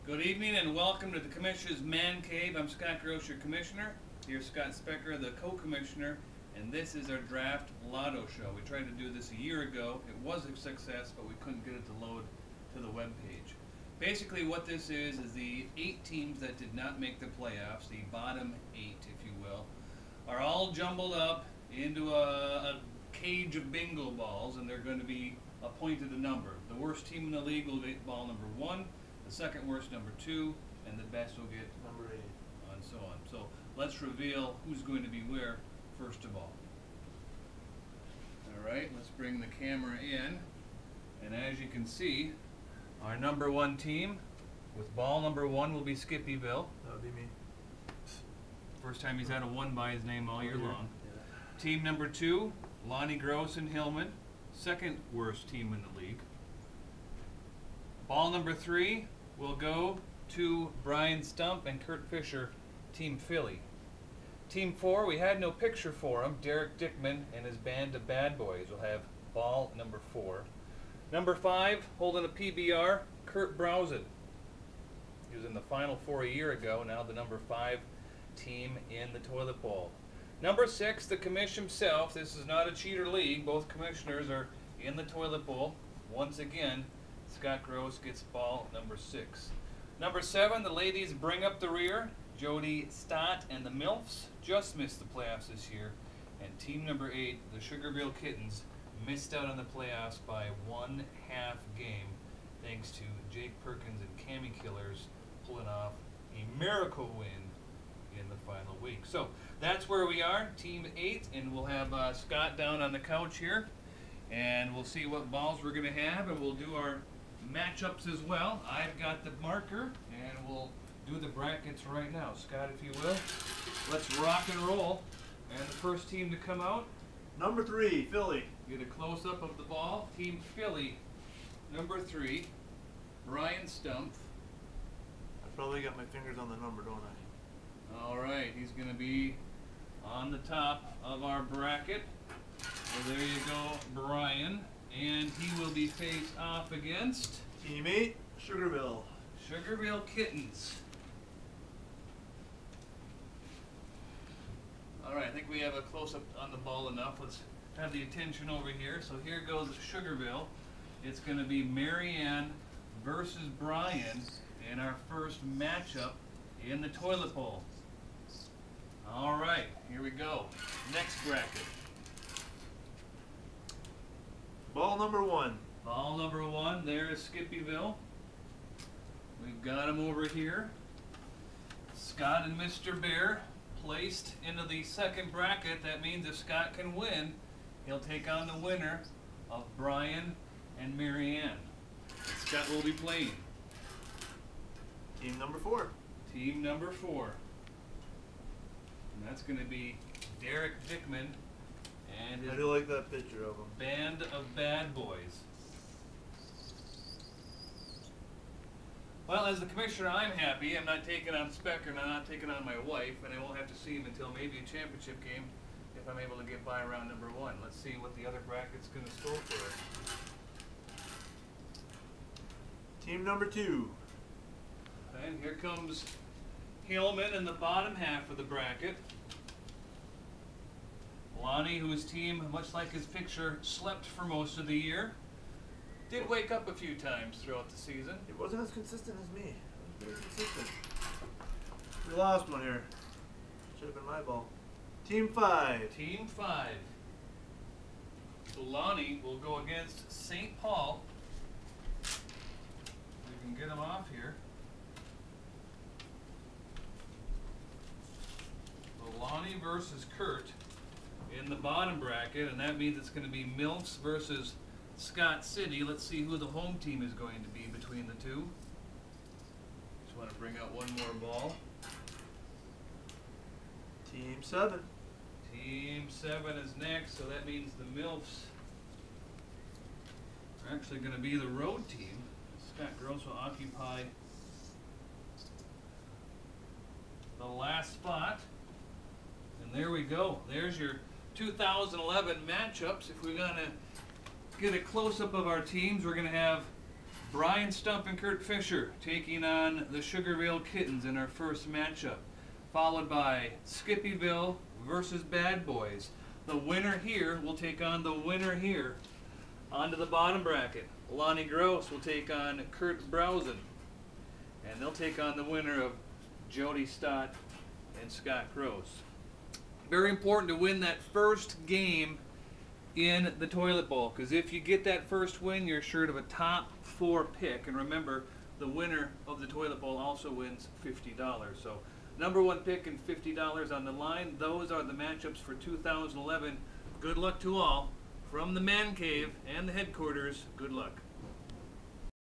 Good evening and welcome to the Commissioner's Man Cave. I'm Scott Gross, your Commissioner. Here's Scott Specker, the Co-Commissioner, and this is our Draft Lotto Show. We tried to do this a year ago. It was a success, but we couldn't get it to load to the web page. Basically what this is the 8 teams that did not make the playoffs, the bottom 8 if you will, are all jumbled up into a cage of bingo balls, and they're going to be appointed a number. The worst team in the league will get ball number 1, the second worst number 2, and the best will get number 8, and so on. So let's reveal who's going to be where first of all. Alright, let's bring the camera in, and as you can see, our number 1 team with ball number 1 will be Skippyville. that would be me. First time he's had a 1 by his name all year long. Yeah. Team number 2, Lonnie Gross and Hillman, second worst team in the league. Ball number 3 will go to Brian Stump and Kurt Fisher, Team Philly. Team 4, we had no picture for him. Derek Dickman and his band of bad boys will have ball number 4. Number 5, holding a PBR, Kurt Browsen. He was in the Final Four a year ago, now the number 5 team in the toilet bowl. Number 6, the commish himself. This is not a cheater league. Both commissioners are in the toilet bowl. Once again, Scott Gross gets ball number 6. Number 7, the ladies bring up the rear. Jody Stott and the MILFs just missed the playoffs this year. And team number 8, the Sugarville Kittens, missed out on the playoffs by 1/2 game thanks to Jake Perkins and Cammy Killers pulling off a miracle win in the final week. So that's where we are, Team 8, and we'll have Scott down on the couch here, and we'll see what balls we're going to have, and we'll do our matchups as well. I've got the marker, and we'll do the brackets right now. Scott, if you will, let's rock and roll. And the first team to come out, Number 3, Philly. get a close-up of the ball. Team Philly, number 3, Brian Stump. I probably got my fingers on the number, don't I? All right, he's going to be on the top of our bracket. So there you go, Brian. And he will be faced off against Team 8, Sugarville. Sugarville Kittens. All right, I think we have a close-up on the ball enough. Let's have the attention over here. So here goes Sugarville. It's going to be Marianne versus Brian in our first matchup in the toilet bowl. All right, here we go. Next bracket. Ball number 1. Ball number 1, there is Skippyville. We've got him over here. Scott and Mr. Bear placed into the second bracket. That means if Scott can win, he'll take on the winner of Brian and Marianne. Scott will be playing. Team number 4. Team number 4. And that's going to be Derek Dickman and I his do like that picture of him. band of bad boys. Well, as the commissioner, I'm happy. I'm not taking on Specker, and I'm not taking on my wife, and I won't have to see him until maybe a championship game if I'm able to get by round number 1. Let's see what the other bracket's going to store for us. Team number 2. And here comes Hillman in the bottom half of the bracket. Lonnie, whose team, much like his picture, slept for most of the year, did wake up a few times throughout the season. It wasn't as consistent as me. It was very consistent. We lost one here. Should have been my ball. Team 5. Team 5. So Lonnie will go against St. Paul. We can get him off here. So Lonnie versus Kurt in the bottom bracket, and that means it's going to be MILFs versus Scott City. Let's see who the home team is going to be between the two. Just want to bring out one more ball. Team 7. Team 7 is next, so that means the MILFs are actually going to be the road team. Scott Gross will occupy the last spot. And there we go. There's your 2011 matchups. If we're going to get a close-up of our teams, we're going to have Brian Stump and Kurt Fisher taking on the Sugarville Kittens in our first matchup, followed by Skippyville versus Bad Boys. The winner here will take on the winner here. On to the bottom bracket. Lonnie Gross will take on Kurt Browsen, and they'll take on the winner of Jody Stott and Scott Gross. Very important to win that first game in the Toilet Bowl, because if you get that first win, you're assured of a top 4 pick. And remember, the winner of the Toilet Bowl also wins $50. So number 1 pick and $50 on the line. Those are the matchups for 2011. Good luck to all. From the Man Cave and the headquarters, good luck.